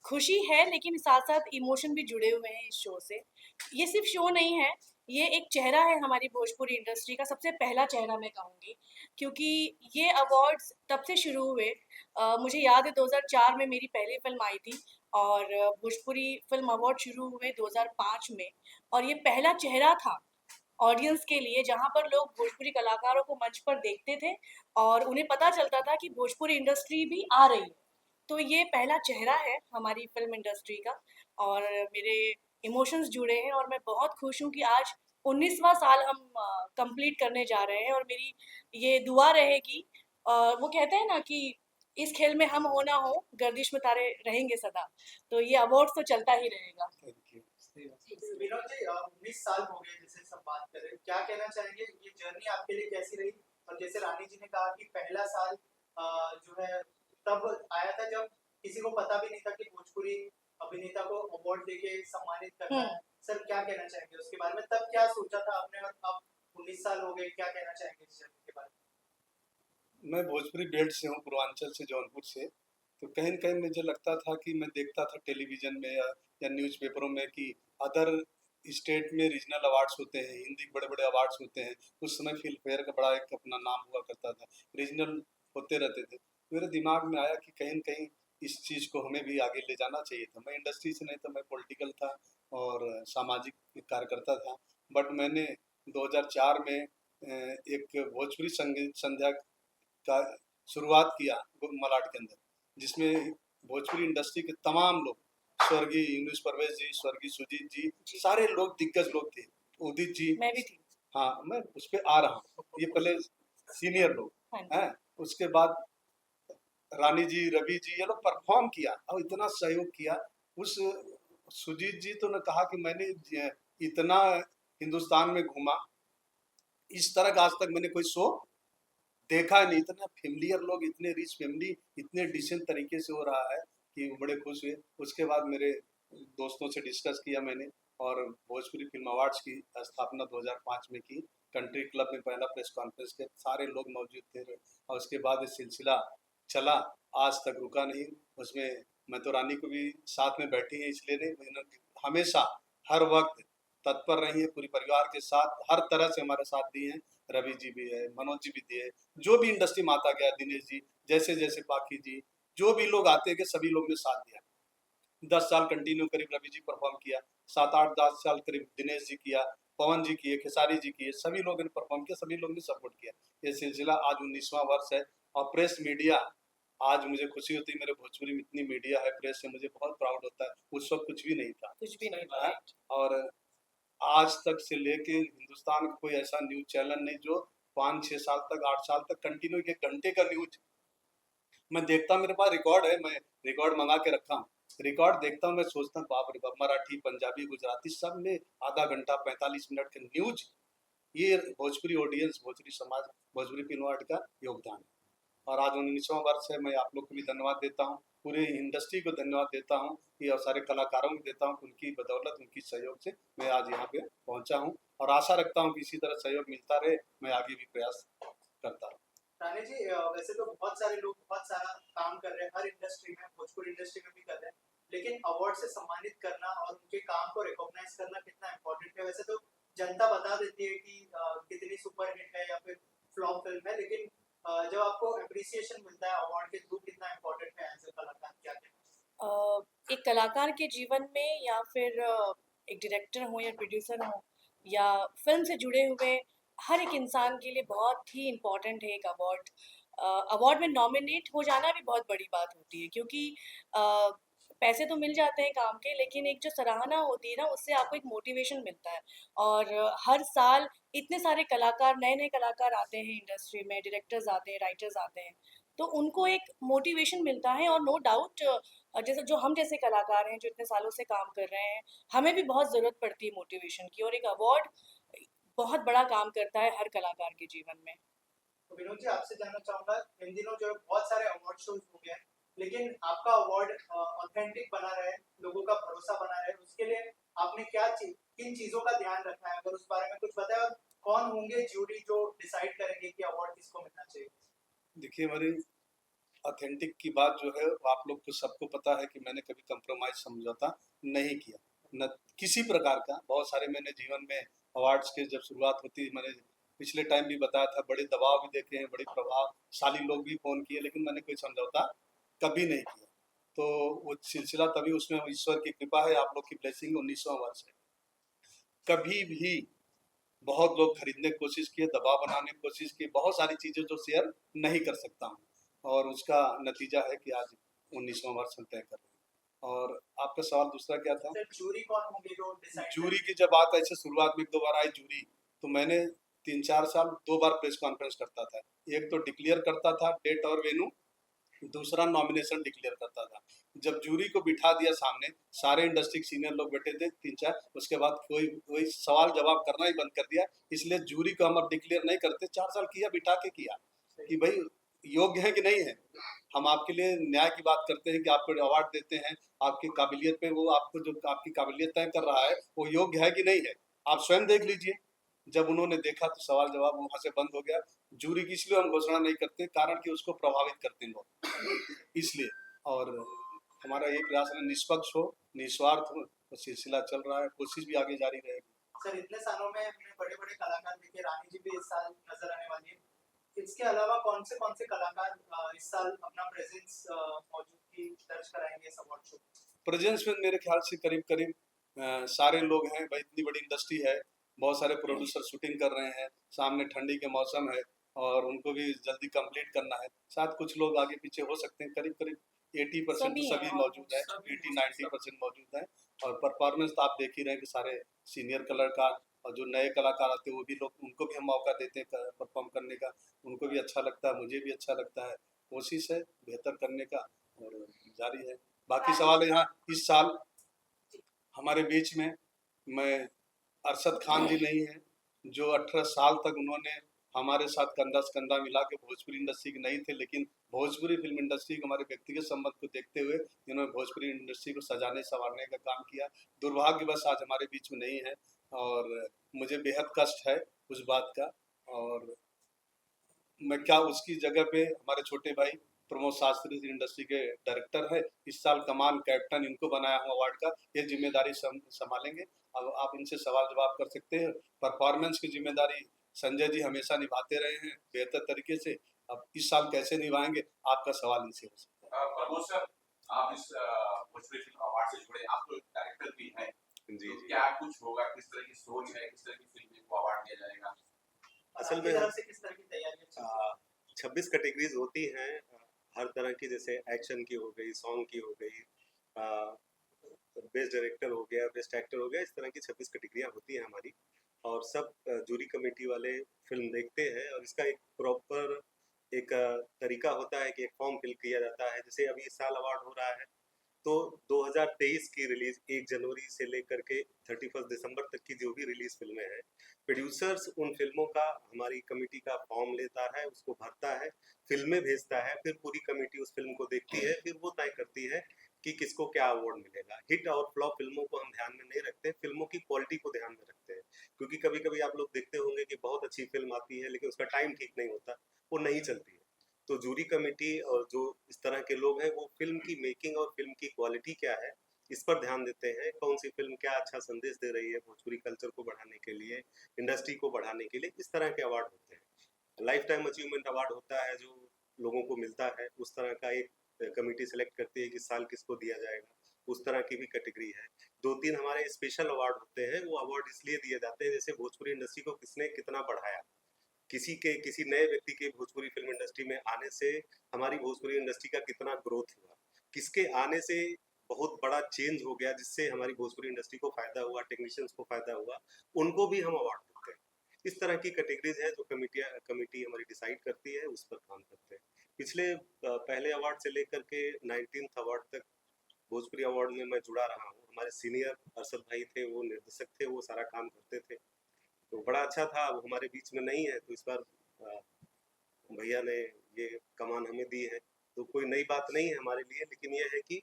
खुशी है, लेकिन साथ-साथ इमोशन भी जुड़े हुए हैं इस शो से। ये सिर्फ़ शो नहीं है, ये एक चेहरा है हमारी भोजपुरी इंडस्ट्री का, सबसे पहला चेहरा मैं कहूँगी। क्योंकि ये अवार्ड्स तब से शुरू हुए, मुझे याद है 2004 में मेरी पहली फ़िल्म आई थी और भोजपुरी फ़िल्म अवार्ड शुरू हुए 2005 में, और ये पहला चेहरा था ऑडियंस के लिए, जहाँ पर लोग भोजपुरी कलाकारों को मंच पर देखते थे और उन्हें पता चलता था कि भोजपुरी इंडस्ट्री भी आ रही है। तो ये पहला चेहरा है हमारी फ़िल्म इंडस्ट्री का, और मेरे इमोशंस जुड़े हैं और मैं बहुत खुश हूँ कि आज 19वाँ साल हम कंप्लीट करने जा रहे हैं, और मेरी ये दुआ रहेगी, वो कहते हैं ना कि इस खेल में हम हो ना हो, गर्दिश में तारे रहेंगे सदा। तो ये अवार्ड्स तो चलता ही रहेगा। Thank you. विनोद जी, 19 साल हो गए जैसे सब बात कर रहे हैं, क्या कहना चाहेंगे, ये जर्नी आपके लिए कैसी रही? और जैसे रानी जी ने कहा कि पहला साल जो है तब आया था जब किसी को पता भी नहीं था कि भोजपुरी अभिनेता को अवार्ड देके सम्मानित करना हुँ। है। सर क्या कहना चाहेंगे उसके बारे में? तब क्या सोचा था आपने और अब 19 साल हो गए, क्या कहना चाहेंगे इस जर्नी के बारे मैं भोजपुरी बेल्ट से हूँ, पूर्वांचल से, जौनपुर से। तो कहीं न कहीं मुझे लगता था कि मैं देखता था टेलीविज़न में या न्यूज़पेपरों में कि अदर स्टेट में रीजनल अवार्ड्स होते हैं, हिंदी के बड़े-बड़े अवार्ड्स होते हैं। उस समय फ़िल्म फेयर का बड़ा एक अपना नाम हुआ करता था, रीजनल होते रहते थे। मेरे दिमाग में आया कि कहीं न कहीं इस चीज़ को हमें भी आगे ले जाना चाहिए था। मैं इंडस्ट्री से नहीं था, मैं पॉलिटिकल था और सामाजिक कार्यकर्ता था। बट मैंने 2004 में एक भोजपुरी संगीत संध्या का शुरुआत किया मलाड के अंदर, जिसमें भोजपुरी इंडस्ट्री के तमाम लोग, स्वर्गीय यूनुस परवेज जी, स्वर्गीय सुजीत जी, जी, सारे लोग दिग्गज लोग थे, उदित जी। मैं भी थी। हाँ, मैं उस पे आ रहा हूँ। ये पहले सीनियर लोग हाँ जी। हैं, उसके बाद रानी जी, रवि जी, ये लोग परफॉर्म किया और इतना सहयोग किया। उस सुजीत जी तो ने कहा कि मैंने इतना हिंदुस्तान में घूमा, इस तरह का आज तक मैंने कोई शो देखा नहीं। इतना फ़ैमिलियर लोग, इतने रिच फैमिली, इतने डिसेंट तरीके से हो रहा है कि बड़े खुश हुए। उसके बाद मेरे दोस्तों से डिस्कस किया मैंने और भोजपुरी फ़िल्म अवार्ड्स की स्थापना 2005 में की। कंट्री क्लब में पहला प्रेस कॉन्फ्रेंस किया, सारे लोग मौजूद थे और उसके बाद ये सिलसिला चला, आज तक रुका नहीं। उसमें मैं तो रानी को भी साथ में बैठी हैं इसलिए नहीं, इन्होंने हमेशा हर वक़्त तत्पर रही हैं, पूरे परिवार के साथ हर तरह से हमारे साथ दिए हैं। रवि जी भी है, मनोज जी भी दिए, जो भी इंडस्ट्री में आता गया, दिनेश जी, जैसे-जैसे बाकी जी, जो भी लोग आते गए सभी लोग ने साथ दिया। 10 साल कंटिन्यू करीब रवि जी परफॉर्म किया, 7-8 10 साल करीब दिनेश जी किया, पवन जी किए, खेसारी जी किए, सभी लोगों ने परफॉर्म किया, सभी लोगों ने सपोर्ट किया। ये सिलसिला आज 19वां वर्ष है और प्रेस मीडिया, आज मुझे खुशी होती है मेरे भोजपुरी में इतनी मीडिया है, प्रेस से मुझे बहुत प्राउड होता है। उस वक़्त कुछ भी नहीं था। कुछ भी नहीं था, हाँ, राइट। और आज तक से लेके हिंदुस्तान का कोई ऐसा न्यूज़ चैनल नहीं जो 5-6 साल तक, 8 साल तक कंटिन्यू 1 घंटे का न्यूज़ मैं देखता, मेरे पास रिकॉर्ड है, मैं रिकॉर्ड मंगा के रखा हूँ। रिकॉर्ड देखता हूँ, मैं सोचता हूँ बाप रे बाप, मराठी, पंजाबी, गुजराती सब में आधा घंटा 45 मिनट का न्यूज़, ये भोजपुरी ऑडियंस, भोजपुरी समाज, भोजपुरी फिल्म आर्ट का योगदान है। और आज 19वां वर्ष है, मैं आप लोग को भी धन्यवाद देता हूँ, पूरे इंडस्ट्री को धन्यवाद देता हूँ कि और सारे कलाकारों को देता हूँ, उनकी बदौलत, उनकी सहयोग से मैं आज यहाँ पे पहुँचा हूँ और आशा रखता हूँ कि इसी तरह सहयोग मिलता रहे, मैं आगे भी प्रयास करता रहूँ। में? रानी जी, वैसे तो बहुत सारे लोग बहुत सारा काम कर रहे हैं हर इंडस्ट्री में, भोजपुरी इंडस्ट्री में भी कर रहे हैं, लेकिन अवार्ड से सम्मानित करना और उनके काम को रिकॉग्नाइज करना कितना इम्पोर्टेंट है? वैसे तो जनता बता देती है कि कितनी सुपर हिट है या फिर फ्लॉप फिल्म है, लेकिन जब आपको अप्रिसिएशन मिलता है अवार्ड के थ्रू, कितना इम्पोर्टेंट है एज ए कलाकार, क्या कहना है? एक कलाकार के जीवन में, या फिर एक डायरेक्टर हो या प्रोड्यूसर हो या फिल्म से जुड़े हुए हर एक इंसान के लिए बहुत ही इम्पोर्टेंट है एक अवार्ड। अवार्ड में नॉमिनेट हो जाना भी बहुत बड़ी बात होती है, क्योंकि अ, पैसे तो मिल जाते हैं काम के, लेकिन एक जो सराहना होती है ना, उससे आपको एक मोटिवेशन मिलता है। और हर साल इतने सारे कलाकार, नए नए कलाकार आते हैं इंडस्ट्री में, डायरेक्टर्स आते हैं, राइटर्स आते हैं, तो उनको एक मोटिवेशन मिलता है। और नो डाउट, जैसे जो हम जैसे कलाकार हैं जो इतने सालों से काम कर रहे हैं, हमें भी बहुत ज़रूरत पड़ती है मोटिवेशन की, और एक अवार्ड बहुत बड़ा काम करता है हर कलाकार के जीवन में। तो विनोद जी, आपसे जानना चाहूंगा, इन दिनों जो बहुत सारे अवार्ड शोज हो गए हैं, लेकिन आपका अवार्ड ऑथेंटिक बना रहे, लोगों का भरोसा बना रहे, उसके लिए आपने किन चीजों का ध्यान रखा है? अगर उस बारे में कुछ बताएं, और कौन होंगे ज्यूरी जो डिसाइड करेंगे कि अवार्ड किसको मिलना चाहिए? देखिए, हमारी ऑथेंटिक की बात जो है वो आप लोग को सबको पता है कि मैंने कभी कंप्रोमाइज समझौता नहीं किया, न किसी प्रकार का। बहुत सारे मैंने जीवन में अवार्ड्स के जब शुरुआत होती, मैंने पिछले टाइम भी बताया था, बड़े दबाव भी देखे हैं, बड़े प्रभावशाली लोग भी फ़ोन किए, लेकिन मैंने कोई समझौता कभी नहीं किया। तो वो सिलसिला तभी, उसमें ईश्वर की कृपा है, आप लोग की ब्लेसिंग, 19वां वर्ष है। कभी भी बहुत लोग खरीदने की कोशिश किए, दबाव बनाने की कोशिश की, बहुत सारी चीज़ें जो शेयर नहीं कर सकता हूँ, और उसका नतीजा है कि आज 19वां वर्ष हम तय कर रहे हैं। और आपका सवाल दूसरा क्या था? सर जूरी कौन होंगे जो डिसाइड जूरी की जब बात ऐसे शुरुआत में 1-2 बार आई जूरी, तो मैंने 3-4 साल 2 बार प्रेस कॉन्फ्रेंस करता था। एक तो डिक्लेयर करता था डेट और वेन्यू, दूसरा नॉमिनेशन डिक्लेयर करता था। जब जूरी को बिठा दिया सामने, सारे इंडस्ट्री के सीनियर लोग बैठे थे 3-4, उसके बाद कोई कोई सवाल जवाब करना ही बंद कर दिया। इसलिए जूरी को हम अब डिक्लेयर नहीं करते, 4 साल किया, बिठा के किया कि भाई योग्य है कि नहीं है। हम आपके लिए न्याय की बात करते हैं कि आपको अवार्ड देते हैं, आपकी काबिलियत पे, वो आपको जो आपकी काबिलियत तय कर रहा है वो योग्य है कि नहीं है, आप स्वयं देख लीजिए। जब उन्होंने देखा तो सवाल जवाब वहाँ से बंद हो गया। जूरी की इसलिए हम घोषणा नहीं करते, कारण कि उसको प्रभावित करते हैं लोग, इसलिए। और हमारा ये प्रयास है निष्पक्ष हो, निस्वार्थ हो, तो सिलसिला चल रहा है, कोशिश भी आगे जारी रहेगी। सर इतने सालों में हमने बड़े बड़े कलाकार देखे, रानी जी भी इस साल नजर आने वाली है, इसके अलावा कौन से कलाकार इस साल अपना प्रेजेंस मौजूदगी दर्ज कराएंगे इस अवार्ड शो? प्रेजेंस में मेरे ख्याल से करीब करीब सारे लोग हैं भाई, इतनी बड़ी इंडस्ट्री है, बहुत सारे प्रोड्यूसर शूटिंग कर रहे हैं, सामने ठंडी के मौसम है और उनको भी जल्दी कंप्लीट करना है। साथ कुछ लोग आगे पीछे हो सकते हैं, करीब करीब 80% तो सभी सभी हैं मौजूद है, ऑलमोस्ट। 80-90% मौजूद है। और परफॉर्मेंस तो आप देख ही रहे हैं कि सारे सीनियर कलाकार और जो नए कलाकार आते हैं वो भी लोग, उनको भी हम मौका देते हैं परफॉर्म करने का, उनको भी अच्छा लगता है, मुझे भी अच्छा लगता है। कोशिश है बेहतर करने का और जारी है। बाकी सवाल है, यहाँ इस साल हमारे बीच में मैं अरशद खान जी नहीं है, जो 18 साल तक उन्होंने हमारे साथ कंधा से कंधा मिला के भोजपुरी इंडस्ट्री के नहीं थे, लेकिन भोजपुरी फिल्म इंडस्ट्री के हमारे व्यक्तिगत संबंध को देखते हुए इन्होंने भोजपुरी इंडस्ट्री को सजाने संवारने का काम किया। दुर्भाग्यवश आज हमारे बीच में नहीं है और मुझे बेहद कष्ट है उस बात का। और मैं क्या, उसकी जगह पे हमारे छोटे भाई प्रमोद शास्त्री जी इंडस्ट्री के डायरेक्टर है, इस साल कमान कैप्टन इनको बनाया हूँ अवार्ड का, ये जिम्मेदारी संभालेंगे। अब आप इनसे सवाल जवाब कर सकते हैं। परफॉर्मेंस की जिम्मेदारी संजय जी हमेशा निभाते रहे हैं बेहतर तरीके से, अब इस साल कैसे निभाएंगे आपका सवाल इनसे हो सकता है। प्रमोद सर, आप इस भोजपुरी फिल्म अवार्ड से जुड़े, आप तो डायरेक्टर भी हैं, जी तो जी। क्या कुछ होगा, किस तरह की सोच है, किस तरह की फिल्म को अवार्ड दिया जाएगा? असल आपकी में तरफ से किस तरह की तैयारियां चल रही हैं? 26 कैटेगरीज होती हैं हर तरह की, जैसे एक्शन की हो गई, सॉन्ग की हो गई, बेस्ट डायरेक्टर हो गया, बेस्ट एक्टर हो गया, इस तरह की 26 कैटेगरियाँ होती हैं हमारी। और सब जूरी कमेटी वाले फिल्म देखते हैं और इसका एक प्रॉपर एक तरीका होता है कि एक फॉर्म फिल किया जाता है। जैसे अभी इस साल अवार्ड हो रहा है तो 2023 की रिलीज 1 जनवरी से लेकर के 31 दिसंबर तक की जो भी रिलीज फिल्में हैं, प्रोड्यूसर्स उन फिल्मों का हमारी कमेटी का फॉर्म लेता है, उसको भरता है, फिल्में भेजता है, फिर पूरी कमेटी उस फिल्म को देखती है, फिर वो तय करती है कि किसको क्या अवार्ड मिलेगा। हिट और फ्लॉप फिल्मों को हम ध्यान में नहीं रखते, फिल्मों की क्वालिटी को ध्यान में रखते हैं। क्योंकि कभी कभी आप लोग देखते होंगे कि बहुत अच्छी फिल्म आती है लेकिन उसका टाइम ठीक नहीं होता, वो नहीं चलती है। तो जूरी कमेटी और जो इस तरह के लोग हैं वो फिल्म की मेकिंग और फिल्म की क्वालिटी क्या है इस पर ध्यान देते हैं, कौन सी फिल्म क्या अच्छा संदेश दे रही है भोजपुरी कल्चर को बढ़ाने के लिए, इंडस्ट्री को बढ़ाने के लिए, इस तरह के अवार्ड होते हैं। लाइफ टाइम अचीवमेंट अवार्ड होता है जो लोगों को मिलता है, उस तरह का एक कमेटी सेलेक्ट करती है कि साल किसको दिया जाएगा, उस तरह की भी कैटेगरी है। 2-3 हमारे स्पेशल अवार्ड होते हैं, वो अवार्ड इसलिए दिए जाते हैं जैसे भोजपुरी इंडस्ट्री को किसने कितना बढ़ाया, किसी नए व्यक्ति के भोजपुरी फिल्म इंडस्ट्री में आने से हमारी भोजपुरी इंडस्ट्री का कितना ग्रोथ हुआ, किसके आने से बहुत बड़ा चेंज हो गया जिससे हमारी भोजपुरी इंडस्ट्री को फायदा हुआ, टेक्नीशियंस को फायदा हुआ, उनको भी हम अवार्ड देते हैं। इस तरह की कैटेगरीज है जो कमेटी हमारी डिसाइड करती है, उस पर काम करते हैं। पिछले पहले अवार्ड से लेकर के 19th अवार्ड तक भोजपुरी अवार्ड में मैं जुड़ा रहा हूँ। हमारे सीनियर अरशद भाई थे, वो निर्देशक थे, वो सारा काम करते थे, तो बड़ा अच्छा था। अब हमारे बीच में नहीं है तो इस बार भैया ने ये कमान हमें दी है, तो कोई नई बात नहीं है हमारे लिए, लेकिन ये है कि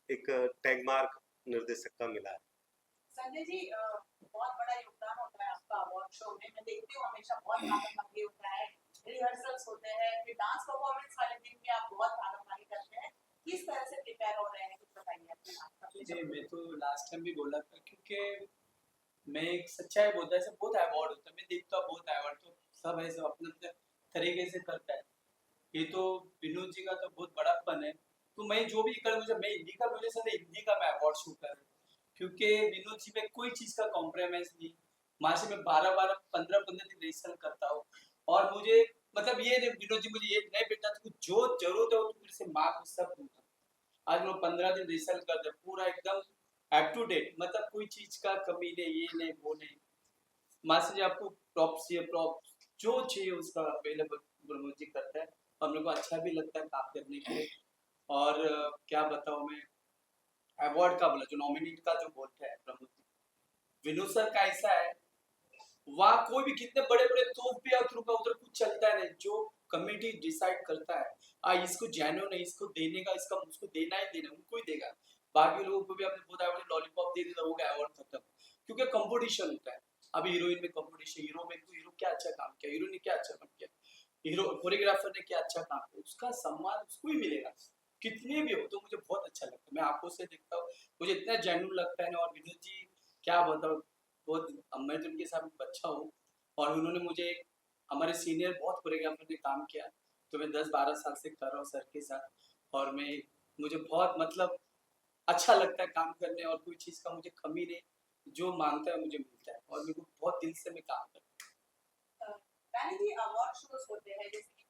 एक टैग मार्क निर्देशक का मिला है। संजय जी, बहुत बड़ा योगदान होता है आपका अवार्ड शो में, मैं देखती हूँ हमेशा बहुत ताकत होता है, रिहर्सल्स होते हैं, फिर डांस परफॉर्मेंस वाले दिन भी आप बहुत ताकत जैसे मैं तो लास्ट टाइम भी बोला था, क्योंकि मैं एक सच्चाई बोलता है, ऐसे बहुत अवार्ड होता है, मैं देखता हूँ बहुत अवार्ड तो सब ऐसे अपने तरीके से करता है। ये तो विनोद जी का तो बहुत बड़ा फन है। तो मैं जो भी कर, मुझे मैं हिंदी का, मुझे सर हिंदी का मैं अवार्ड शो कर, क्योंकि विनोद जी में कोई चीज़ का कॉम्प्रोमाइज़ नहीं। वहाँ से मैं 12-12, 15-15 दिन रिहर्सल करता हूँ, और मुझे मतलब ये नहीं, विनोद जी मुझे ये नहीं बेटा तू जो ज़रूरत है वो तू मेरे से माँग, सब दूँगा। आज लोग 15 दिन रिहर्सल करते हैं, पूरा एकदम अप टू डेट, मतलब कोई चीज़ का कमी नहीं, ये नहीं, वो नहीं। मास्टर जी आपको प्रॉप्स चाहिए, प्रॉप्स जो चाहिए उसका अवेलेबल प्रमोद जी करता है, और मेरे को अच्छा भी लगता है काम करने के लिए। और क्या बताऊँ मैं, अवार्ड का बोला, जो नॉमिनेट का जो बोलता है प्रमोद जी, विनोद सर का ऐसा है, वहाँ कोई भी कितने बड़े बड़े तोप भी रुका, उधर कुछ चलता है नहीं, जो कमेटी डिसाइड करता है इसको जेन्युइन है, इसको देने का, इसका उसको देना ही देना, उनको ही देगा। बाकी लोगों को भी आपने बहुत अवार्ड लॉलीपॉप दे दिया, हो गया अवार्ड खत्म, क्योंकि कंपटीशन होता है। अभी हीरोइन में कंपटीशन, हीरो में हीरो क्या अच्छा काम किया, हीरो ने क्या अच्छा काम किया, हीरो कोरियोग्राफर ने क्या अच्छा काम किया, उसका सम्मान उसको ही मिलेगा, कितने भी हो। तो मुझे बहुत अच्छा लगता है, मैं आंखों से देखता हूँ, मुझे इतना जेन्युइन लगता है ना। और विनोद जी क्या बताऊँ, बहुत, मैं तो उनके साथ बच्चा हूँ, और उन्होंने मुझे, हमारे सीनियर बहुत कोरियोग्राफर ने काम किया, तो मैं 10-12 साल से कर रहा हूँ सर के साथ, और मैं, मुझे बहुत मतलब अच्छा लगता है काम करने, और कोई चीज़ का मुझे कमी नहीं, जो मांगता है मुझे मिलता है, और मेरे को बहुत दिल से मैं काम करता रानी जी, अवार्ड शोज होते हैं, जैसे कि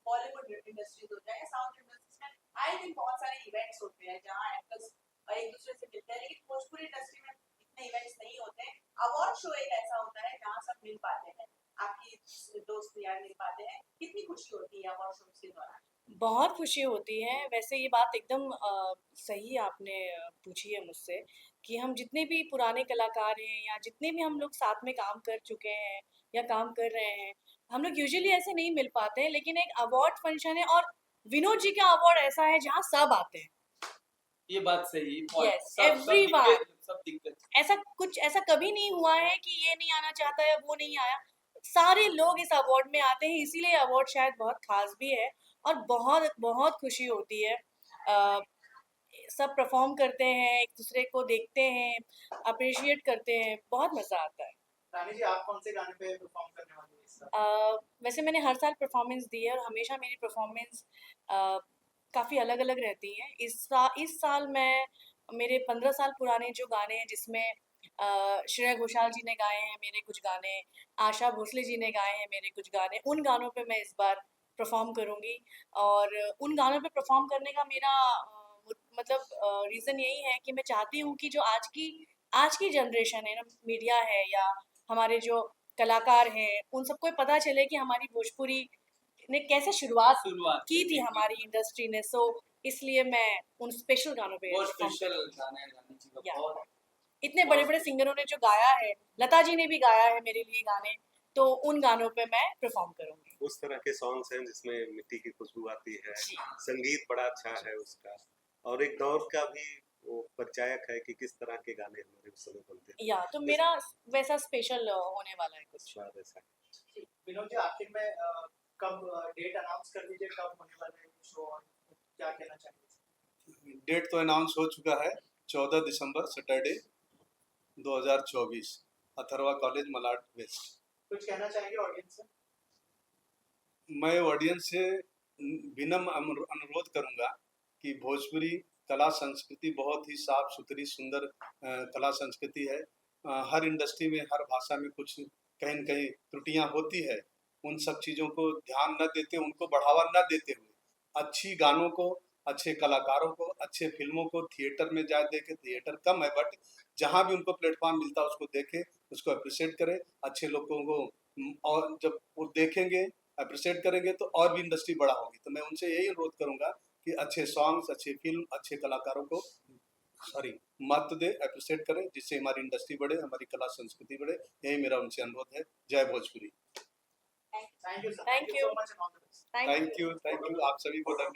बॉलीवुड इंडस्ट्रीज होता है, साउथ इंडस्ट्रीज में आई थिंक बहुत सारे इवेंट्स होते हैं जहाँ एक्टर्स एक दूसरे से मिलते हैं, लेकिन भोजपुरी इंडस्ट्री में इतने इवेंट्स नहीं होते हैं। अवार्ड शो एक ऐसा होता है जहाँ सब मिल पाते हैं, आपकी दोस्त यार मिल पाते हैं, कितनी खुशी होती है अवार्ड शोज के दौरान? बहुत खुशी होती है। वैसे ये बात एकदम सही आपने पूछी है मुझसे, कि हम जितने भी पुराने कलाकार हैं या जितने भी हम लोग साथ में काम कर चुके हैं या काम कर रहे हैं, हम लोग यूजुअली ऐसे नहीं मिल पाते हैं, लेकिन एक अवार्ड फंक्शन है, और विनोद जी का अवार्ड ऐसा है जहाँ सब आते हैं। है। ये बात सही, यस, सब एवरीवन। सब दिक्कत। ऐसा कभी नहीं हुआ है कि ये नहीं आना चाहता है, वो नहीं आया। सारे लोग इस अवार्ड में आते हैं, इसीलिए अवार्ड शायद बहुत खास भी है, और बहुत बहुत खुशी होती है। अ, सब परफॉर्म करते हैं, एक दूसरे को देखते हैं, अप्रिशिएट करते हैं, बहुत मजा आता है। रानी जी, आप कौन से गाने पे परफॉर्म करने वाली हैं इस साल? वैसे मैंने हर साल परफॉर्मेंस दी है, और हमेशा मेरी परफॉर्मेंस काफ़ी अलग-अलग रहती हैं। इस साल मैं, मेरे 15 साल पुराने जो गाने हैं, जिसमें श्रेया घोषाल जी ने गाए हैं मेरे कुछ गाने, आशा भोसले जी ने गाए हैं मेरे कुछ गाने, उन गानों पे मैं इस बार परफॉर्म करूँगी। और उन गानों पे परफॉर्म करने का मेरा मतलब रीज़न यही है कि मैं चाहती हूँ कि जो आज की जनरेशन है ना, मीडिया है या हमारे जो कलाकार हैं, उन सबको ये पता चले कि हमारी भोजपुरी ने कैसे शुरुआत की थी हमारी इंडस्ट्री ने। सो इसलिए मैं उन स्पेशल गानों पे बहुत परफॉर्म स्पेशल करूँगी। गाना है रानी जी का, या बहुत। इतने बड़े-बड़े सिंगरों ने जो गाया है, लता जी ने भी गाया है मेरे लिए गाने, तो उन गानों पे मैं परफॉर्म करूँगी। उस तरह के सॉन्ग्स हैं जिसमें मिट्टी की खुशबू आती है, जी। संगीत बड़ा अच्छा है उसका, और एक दौर का भी वो परिचायक है कि किस तरह के गाने हमारे उस समय बनते थे। या तो मेरा वैसा स्पेशल होने वाला है कुछ। बात ऐसा है। विनोद जी, आखिर में कब डेट अनाउंस कर दीजिए, कब होने वाला है शो, और क्या कहना चाहेंगे? डेट तो अनाउंस हो चुका है, 14 दिसंबर Saturday 2024, Atharva college Malad west. कुछ कहना चाहेंगे ऑडियंस से? मैं ऑडियंस से विनम्र अनुरोध करूंगा कि भोजपुरी कला संस्कृति बहुत ही साफ सुथरी सुंदर कला संस्कृति है। हर इंडस्ट्री में हर भाषा में कुछ कहीं न कहीं त्रुटियां होती है। उन सब चीज़ों को ध्यान न देते, उनको बढ़ावा न देते हुए अच्छी गानों को, अच्छे कलाकारों को, अच्छे फिल्मों को थिएटर में जा देखे, थिएटर कम है बट जहाँ भी उनको प्लेटफॉर्म मिलता है उसको देखें, उसको अप्रिशिएट करें। अच्छे लोगों को और जब वो देखेंगे, अप्रिशिएट करेंगे तो और भी इंडस्ट्री बड़ा होगी। तो मैं उनसे यही अनुरोध करूंगा कि अच्छे सॉन्ग्स, अच्छी फिल्म, अच्छे कलाकारों को महत्व दें, अप्रिशिएट करें, जिससे हमारी इंडस्ट्री बढ़े, हमारी कला संस्कृति बढ़े। यही मेरा उनसे अनुरोध है। जय Bhojpuri. Thank you sir, thank thank you you. So much and all the best. Thank you. Thank you, आप सभी को धन्यवाद।